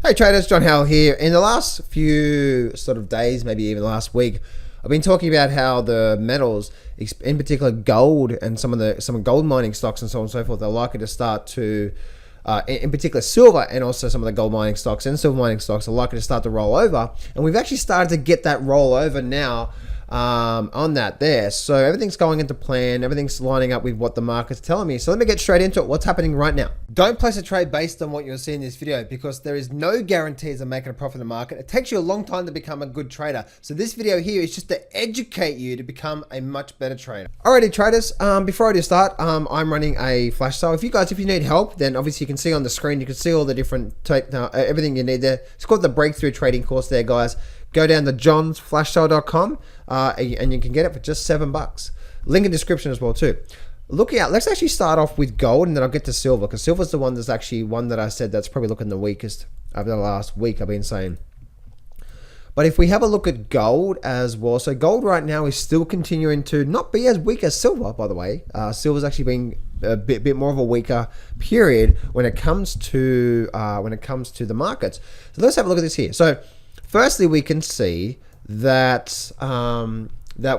Hey traders, John Howell here. In the last few sort of days, maybe even last week, I've been talking about how the metals, in particular gold and some gold mining stocks and so on and so forth, are likely to start to, in particular silver and also some of the gold mining stocks and silver mining stocks are likely to start to roll over. And we've actually started to get that roll over now on that there. So everything's going into plan, everything's lining up with what the market's telling me. So let me get straight into it. What's happening right now? Don't place a trade based on what you'll see in this video because there is no guarantees of making a profit in the market. It takes you a long time to become a good trader. So this video here is just to educate you to become a much better trader. Alrighty traders, before I do start, I'm running a flash sale. If you need help, then obviously you can see on the screen, you can see all the different, everything you need there. It's called the Breakthrough Trading course there, guys. Go down to johnsflashsale.com and you can get it for just $7. Link in description as well too. Looking at, let's actually start off with gold and then I'll get to silver because silver's the one that's actually one that I said that's probably looking the weakest over the last week I've been saying. But if we have a look at gold as well, so gold right now is still continuing to not be as weak as silver, by the way. Silver's actually been a bit more of a weaker period when it comes to the markets. So let's have a look at this here. So firstly, we can see that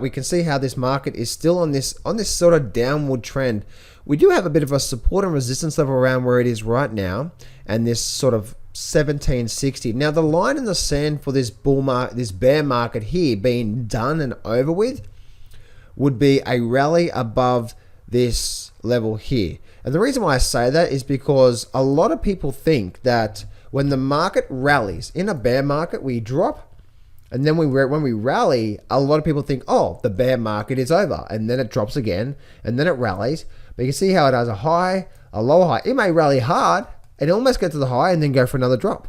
we can see how this market is still on this sort of downward trend. We do have a bit of a support and resistance level around where it is right now, and this sort of 1760. Now the line in the sand for this bear market here being done and over with would be a rally above this level here. And the reason why I say that is because a lot of people think that when the market rallies in a bear market, we drop, and then when we rally, a lot of people think, oh, the bear market is over, and then it drops again, and then it rallies. But you can see how it has a high, a lower high. It may rally hard and almost get to the high and then go for another drop,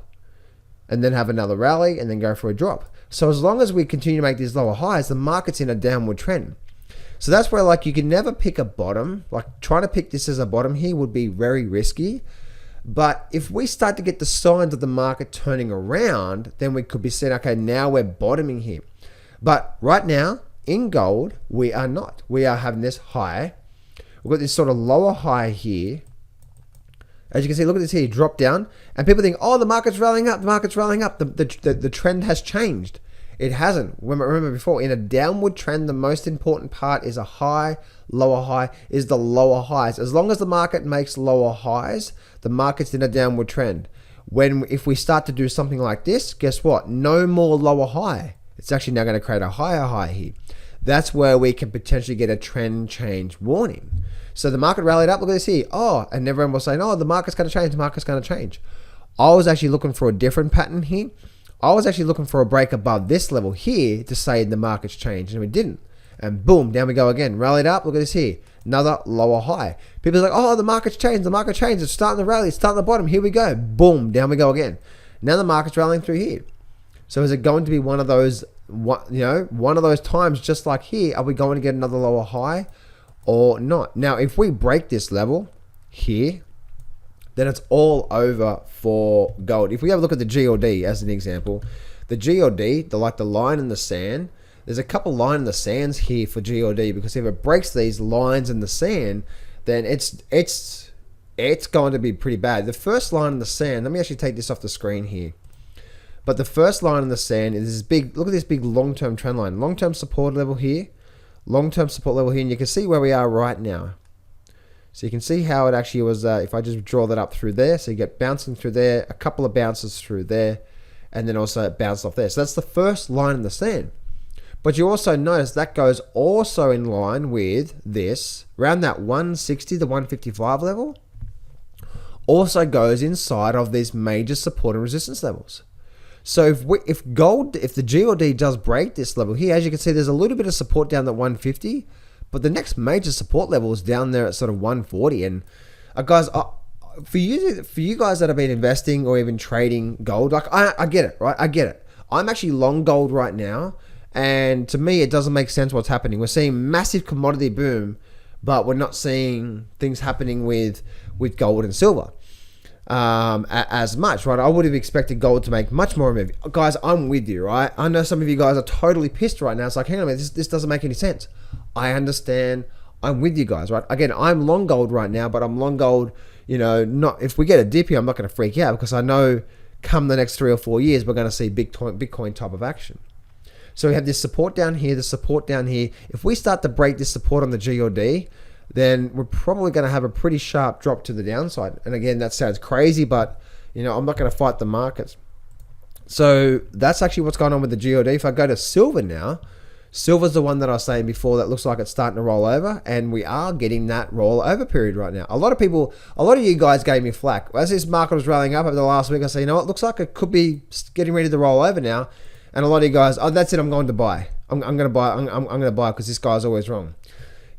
and then have another rally and then go for a drop. So as long as we continue to make these lower highs, the market's in a downward trend. So that's where, like, you can never pick a bottom. Like, trying to pick this as a bottom here would be very risky. But if we start to get the signs of the market turning around, then we could be saying, okay, now we're bottoming here. But right now, in gold, we are not. We are having this high. We've got this sort of lower high here. As you can see, look at this here, drop down. And people think, oh, the market's rallying up, the market's rallying up. The trend has changed. It hasn't. Remember before, in a downward trend, the most important part is a high, lower high, is the lower highs. As long as the market makes lower highs, the market's in a downward trend. If we start to do something like this, guess what? No more lower high. It's actually now going to create a higher high here. That's where we can potentially get a trend change warning. So the market rallied up. Look at this here. Oh, and everyone was saying, oh, the market's going to change. The market's going to change. I was actually looking for a different pattern here. I was actually looking for a break above this level here to say the market's changed, and we didn't. And boom, down we go again. Rallied up. Look at this here. Another lower high. People are like, oh, the market's changed. The market changed. It's starting to rally. It's starting at the bottom. Here we go. Boom, down we go again. Now the market's rallying through here. So is it going to be one of those, one of those times just like here? Are we going to get another lower high or not? Now, if we break this level here, then it's all over for gold. If we have a look at the GLD as an example, the GLD, the line in the sand, there's a couple line in the sands here for GLD because if it breaks these lines in the sand, then it's going to be pretty bad. The first line in the sand, let me actually take this off the screen here. But the first line in the sand is this big, look at this big long-term trend line, long-term support level here, long-term support level here, and you can see where we are right now. So you can see how it actually was, if I just draw that up through there, so you get bouncing through there, a couple of bounces through there, and then also it bounced off there. So that's the first line in the sand. But you also notice that goes also in line with this, around that 160 to 155 level, also goes inside of these major support and resistance levels. So if the GLD does break this level here, as you can see, there's a little bit of support down at 150, but the next major support level is down there at sort of 140. And guys, for you guys that have been investing or even trading gold, like I get it, right? I get it. I'm actually long gold right now, and to me, it doesn't make sense what's happening. We're seeing massive commodity boom, but we're not seeing things happening with gold and silver as much, right? I would have expected gold to make much more of a move. Guys, I'm with you, right? I know some of you guys are totally pissed right now. It's like, hang on a minute, this doesn't make any sense. I understand. I'm with you guys, right? Again, I'm long gold right now, but I'm long gold, not if we get a dip here, I'm not going to freak out because I know come the next 3 or 4 years, we're going to see Bitcoin type of action. So we have this support down here, the support down here. If we start to break this support on the GLD, then we're probably going to have a pretty sharp drop to the downside. And again, that sounds crazy, but I'm not going to fight the markets. So that's actually what's going on with the GLD. If I go to silver now, silver's the one that I was saying before that looks like it's starting to roll over, and we are getting that roll over period right now. A lot of you guys gave me flack. As this market was rallying up over the last week, I said, it looks like it could be getting ready to roll over now. And a lot of you guys, that's it, I'm going to buy. I'm going to buy. I'm going to buy because this guy's always wrong.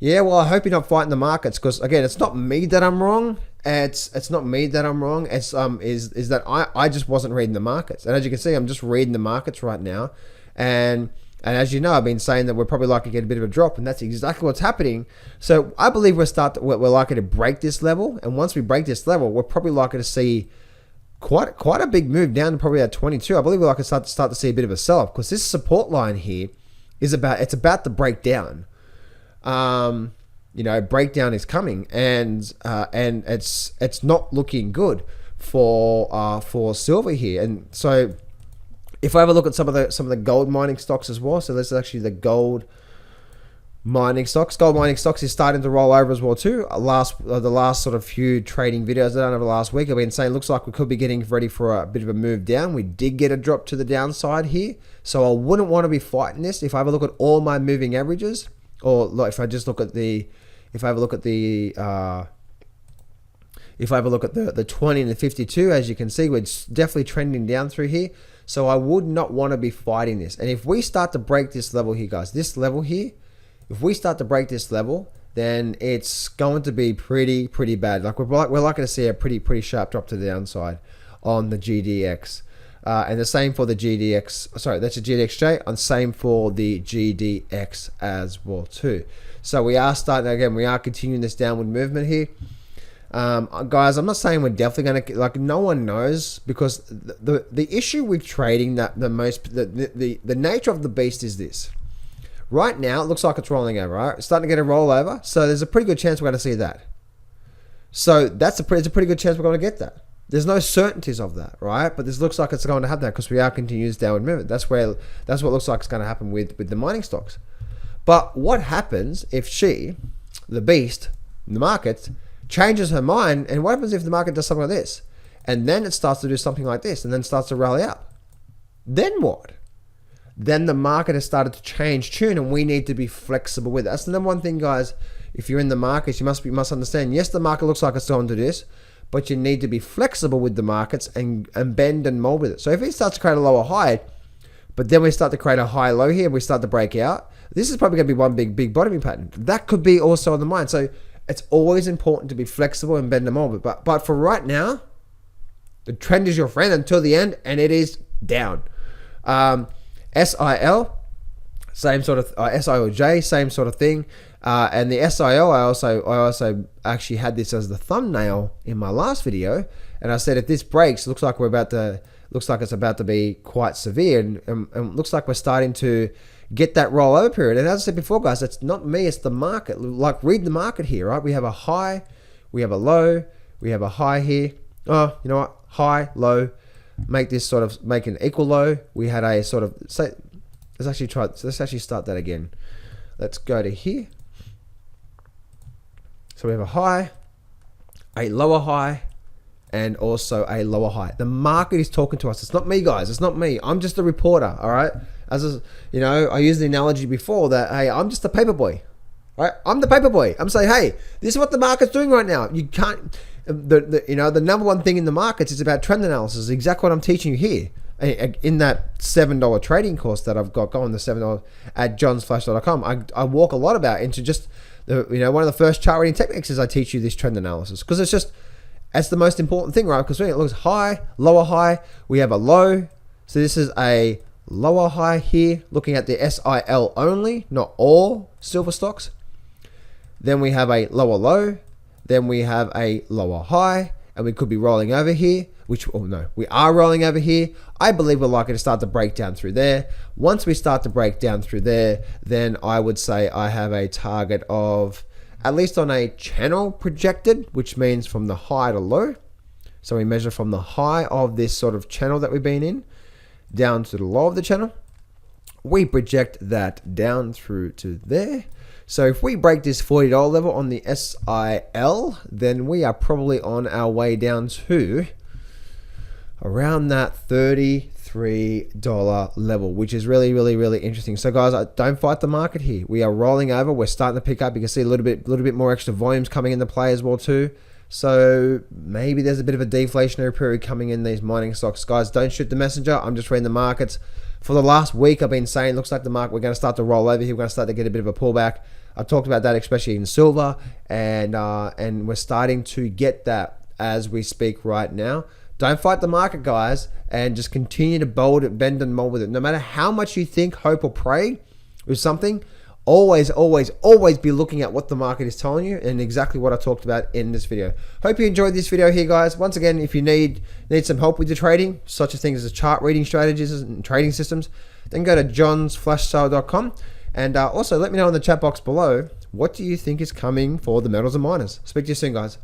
Yeah, well, I hope you're not fighting the markets, because again, it's not me that I'm wrong. It's not me that I'm wrong. It's is that I just wasn't reading the markets. And as you can see, I'm just reading the markets right now. And as you know, I've been saying that we're probably likely to get a bit of a drop, and that's exactly what's happening. So I believe we're likely to break this level, and once we break this level, we're probably likely to see quite a big move down to probably at 22. I believe we're likely to start to see a bit of a sell-off, because this support line here is about to break down. Breakdown is coming, and it's not looking good for silver here. And so if I have a look at some of the gold mining stocks as well, so this is actually the gold mining stocks. Gold mining stocks is starting to roll over as well too. The last sort of few trading videos I've done over the last week, I've been saying looks like we could be getting ready for a bit of a move down. We did get a drop to the downside here, so I wouldn't want to be fighting this. If I have a look at all my moving averages, or like if I have a look at the 20 and the 52, as you can see, we're definitely trending down through here. So I would not want to be fighting this. And if we start to break this level here, guys, this level here, if we start to break this level, then it's going to be pretty bad. Like we're likely to see a pretty sharp drop to the downside on the GDX. And the same for the GDX, sorry, that's the GDXJ, and same for the GDX as well too. So we are continuing this downward movement here. Guys, I'm not saying we're definitely going to, no one knows, because the issue with trading, that the nature of the beast is this. Right now, it looks like it's rolling over, right? It's starting to get a roll over, so there's a pretty good chance we're going to see that. So it's a pretty good chance we're going to get that. There's no certainties of that, right? But this looks like it's going to happen because we are continuing this downward movement. That's what looks like it's going to happen with the mining stocks. But what happens if she, the beast, the market, changes her mind, and what happens if the market does something like this? And then it starts to do something like this, and then starts to rally up. Then what? Then the market has started to change tune, and we need to be flexible with it. That's the number one thing, guys. If you're in the markets, you must understand, yes, the market looks like it's going to do this, but you need to be flexible with the markets and bend and mold with it. So if it starts to create a lower high, but then we start to create a high low here, we start to break out, this is probably going to be one big bottoming pattern. That could be also on the mind. So it's always important to be flexible and bend and mold. But for right now, the trend is your friend until the end, and it is down. SIL, same sort of SILJ, same sort of thing. And the SIL, I also actually had this as the thumbnail in my last video, and I said if this breaks, looks like it's about to be quite severe, and looks like we're starting to get that rollover period. And as I said before, guys, it's not me, it's the market. Like, read the market here, right? We have a high, we have a low, we have a high here. Oh, you know what? High, low, make an equal low. We had a sort of, say, let's actually start that again. Let's go to here. So we have a high, a lower high, and also a lower high. The market is talking to us. It's not me, guys. It's not me. I'm just a reporter, all right? I used the analogy before that, hey, I'm just a paper boy, right? I'm the paper boy. I'm saying, hey, this is what the market's doing right now. You can't, the number one thing in the markets is about trend analysis. Exactly what I'm teaching you here in that $7 trading course that I've got going, the $7 at johnsflash.com. I walk a lot about into just, one of the first chart reading techniques is I teach you this trend analysis, because it's the most important thing, right? Because when it looks high, lower high, we have a low. So this is a lower high here, looking at the SIL only, not all silver stocks. Then we have a lower low. Then we have a lower high, and we could be rolling over here, we are rolling over here. I believe we're likely to start to break down through there. Once we start to break down through there, then I would say I have a target of, at least on a channel projected, which means from the high to low, So we measure from the high of this sort of channel that we've been in down to the low of the channel. We project that down through to there. So if we break this $40 level on the SIL, then we are probably on our way down to around that $33 level, which is really, really, really interesting. So guys, don't fight the market here. We are rolling over. We're starting to pick up. You can see a little bit more extra volumes coming into play as well too. So maybe there's a bit of a deflationary period coming in these mining stocks. Guys, don't shoot the messenger. I'm just reading the markets. For the last week, I've been saying, looks like the market, we're going to start to roll over here. We're going to start to get a bit of a pullback. I talked about that, especially in silver, and we're starting to get that as we speak right now. Don't fight the market, guys, and just continue to bend and mold with it. No matter how much you think, hope, or pray with something, always, always, always be looking at what the market is telling you and exactly what I talked about in this video. Hope you enjoyed this video here, guys. Once again, if you need some help with your trading, such as things as chart reading strategies and trading systems, then go to johnsflashsale.com. And also let me know in the chat box below, what do you think is coming for the metals and miners? Speak to you soon, guys.